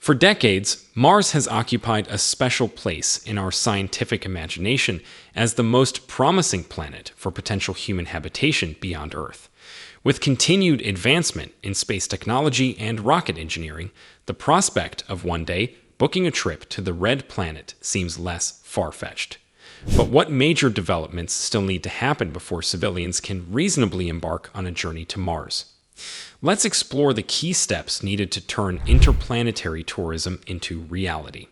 For decades, Mars has occupied a special place in our scientific imagination as the most promising planet for potential human habitation beyond Earth. With continued advancement in space technology and rocket engineering, the prospect of one day booking a trip to the red planet seems less far-fetched. But what major developments still need to happen before civilians can reasonably embark on a journey to Mars? Let's explore the key steps needed to turn interplanetary tourism into reality.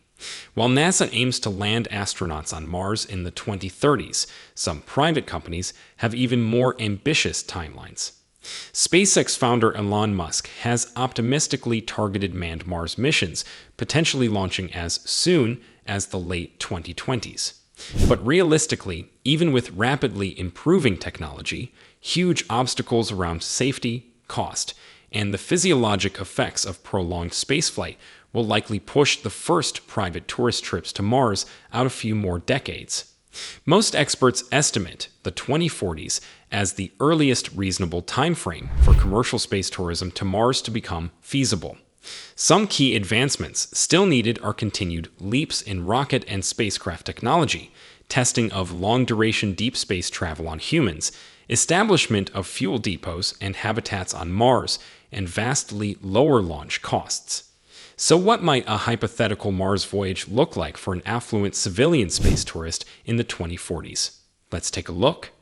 While NASA aims to land astronauts on Mars in the 2030s, some private companies have even more ambitious timelines. SpaceX founder Elon Musk has optimistically targeted manned Mars missions, potentially launching as soon as the late 2020s. But realistically, even with rapidly improving technology, huge obstacles around safety, cost, and the physiologic effects of prolonged spaceflight will likely push the first private tourist trips to Mars out a few more decades. Most experts estimate the 2040s as the earliest reasonable timeframe for commercial space tourism to Mars to become feasible. Some key advancements still needed are continued leaps in rocket and spacecraft technology, testing of long-duration deep space travel on humans, establishment of fuel depots and habitats on Mars, and vastly lower launch costs. So what might a hypothetical Mars voyage look like for an affluent civilian space tourist in the 2040s? Let's take a look.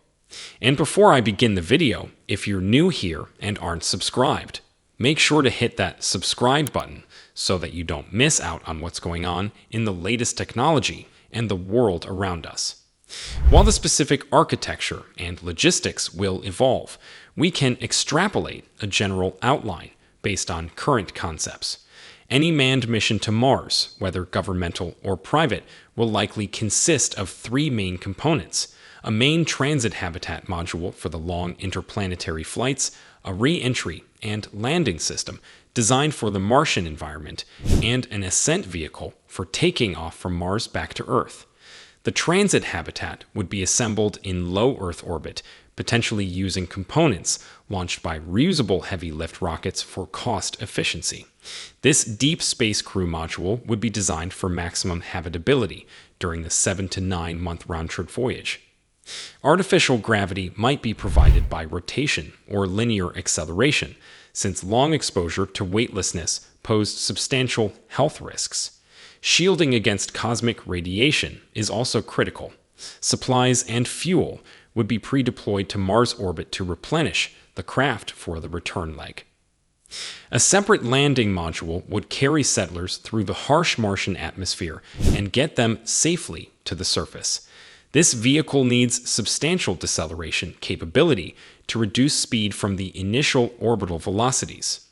And before I begin the video, if you're new here and aren't subscribed, make sure to hit that subscribe button so that you don't miss out on what's going on in the latest technology and the world around us. While the specific architecture and logistics will evolve, we can extrapolate a general outline based on current concepts. Any manned mission to Mars, whether governmental or private, will likely consist of three main components: a main transit habitat module for the long interplanetary flights, a re-entry and landing system designed for the Martian environment, and an ascent vehicle for taking off from Mars back to Earth. The transit habitat would be assembled in low Earth orbit, potentially using components launched by reusable heavy-lift rockets for cost efficiency. This deep space crew module would be designed for maximum habitability during the 7 to 9 month round-trip voyage. Artificial gravity might be provided by rotation or linear acceleration, since long exposure to weightlessness posed substantial health risks. Shielding against cosmic radiation is also critical. Supplies and fuel would be pre-deployed to Mars orbit to replenish the craft for the return leg. A separate landing module would carry settlers through the harsh Martian atmosphere and get them safely to the surface. This vehicle needs substantial deceleration capability to reduce speed from the initial orbital velocities.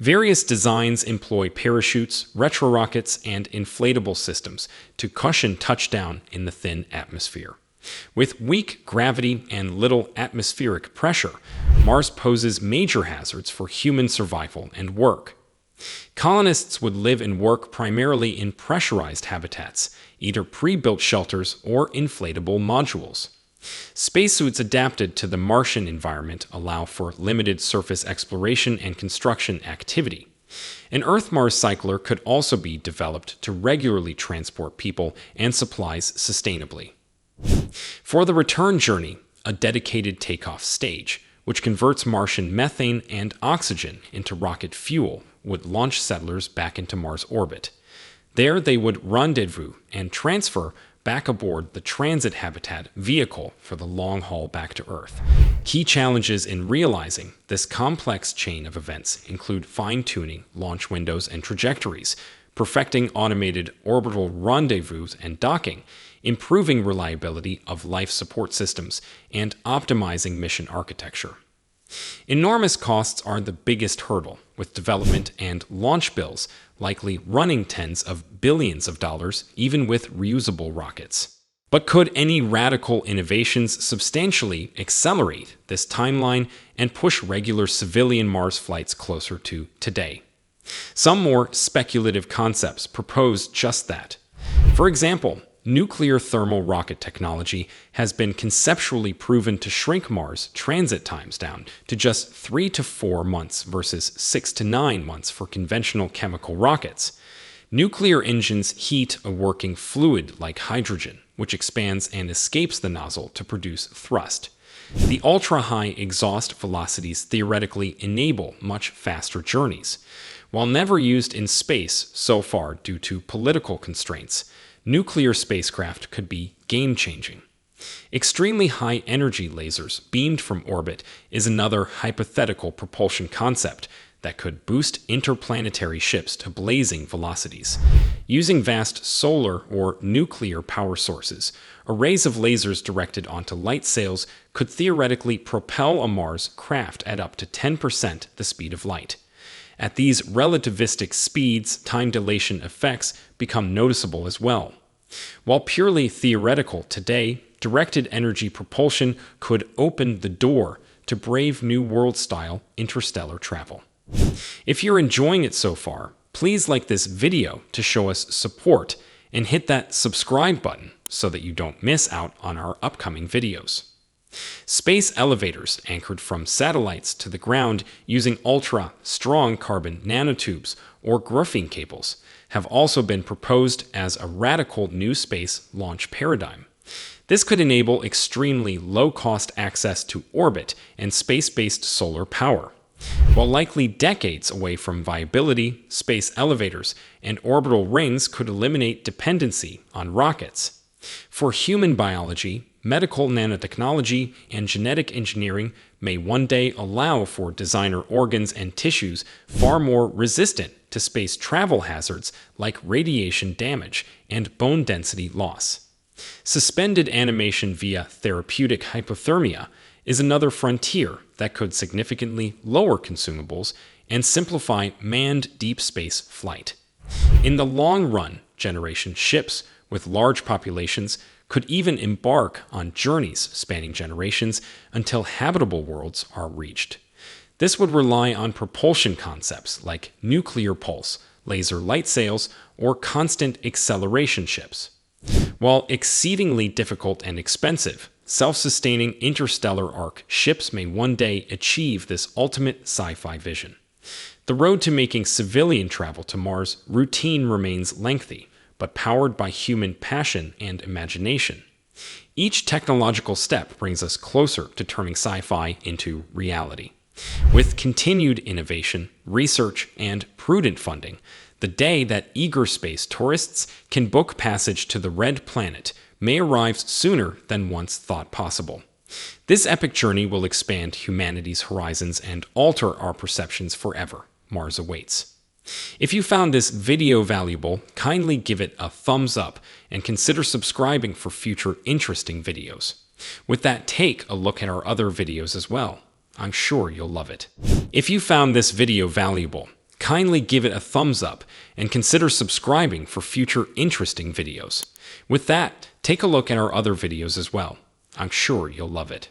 Various designs employ parachutes, retrorockets, and inflatable systems to cushion touchdown in the thin atmosphere. With weak gravity and little atmospheric pressure, Mars poses major hazards for human survival and work. Colonists would live and work primarily in pressurized habitats, either pre-built shelters or inflatable modules. Spacesuits adapted to the Martian environment allow for limited surface exploration and construction activity. An Earth-Mars cycler could also be developed to regularly transport people and supplies sustainably. For the return journey, a dedicated takeoff stage, which converts Martian methane and oxygen into rocket fuel, would launch settlers back into Mars orbit. There they would rendezvous and transfer back aboard the transit habitat vehicle for the long haul back to Earth. Key challenges in realizing this complex chain of events include fine-tuning launch windows and trajectories, perfecting automated orbital rendezvous and docking, improving reliability of life support systems, and optimizing mission architecture. Enormous costs are the biggest hurdle, with development and launch bills likely running tens of billions of dollars, even with reusable rockets. But could any radical innovations substantially accelerate this timeline and push regular civilian Mars flights closer to today? Some more speculative concepts propose just that. For example, nuclear thermal rocket technology has been conceptually proven to shrink Mars transit times down to just 3 to 4 months versus 6 to 9 months for conventional chemical rockets. Nuclear engines heat a working fluid like hydrogen, which expands and escapes the nozzle to produce thrust. The ultra-high exhaust velocities theoretically enable much faster journeys. While never used in space so far due to political constraints, nuclear spacecraft could be game-changing. Extremely high energy lasers beamed from orbit is another hypothetical propulsion concept that could boost interplanetary ships to blazing velocities. Using vast solar or nuclear power sources, arrays of lasers directed onto light sails could theoretically propel a Mars craft at up to 10% the speed of light. At these relativistic speeds, time dilation effects become noticeable as well. While purely theoretical today, directed energy propulsion could open the door to brave new world-style interstellar travel. If you're enjoying it so far, please like this video to show us support and hit that subscribe button so that you don't miss out on our upcoming videos. Space elevators anchored from satellites to the ground using ultra-strong carbon nanotubes or graphene cables have also been proposed as a radical new space launch paradigm. This could enable extremely low-cost access to orbit and space-based solar power. While likely decades away from viability, space elevators and orbital rings could eliminate dependency on rockets. For human biology, medical nanotechnology, and genetic engineering may one day allow for designer organs and tissues far more resistant to space travel hazards like radiation damage and bone density loss. Suspended animation via therapeutic hypothermia is another frontier that could significantly lower consumables and simplify manned deep space flight. In the long run, generation ships with large populations could even embark on journeys spanning generations until habitable worlds are reached. This would rely on propulsion concepts like nuclear pulse, laser light sails, or constant acceleration ships. While exceedingly difficult and expensive, self-sustaining interstellar arc ships may one day achieve this ultimate sci-fi vision. The road to making civilian travel to Mars routine remains lengthy, but powered by human passion and imagination. Each technological step brings us closer to turning sci-fi into reality. With continued innovation, research, and prudent funding, the day that eager space tourists can book passage to the Red Planet may arrive sooner than once thought possible. This epic journey will expand humanity's horizons and alter our perceptions forever. Mars awaits. If you found this video valuable, kindly give it a thumbs up and consider subscribing for future interesting videos. With that, take a look at our other videos as well. I'm sure you'll love it. If you found this video valuable, kindly give it a thumbs up and consider subscribing for future interesting videos. With that, take a look at our other videos as well. I'm sure you'll love it.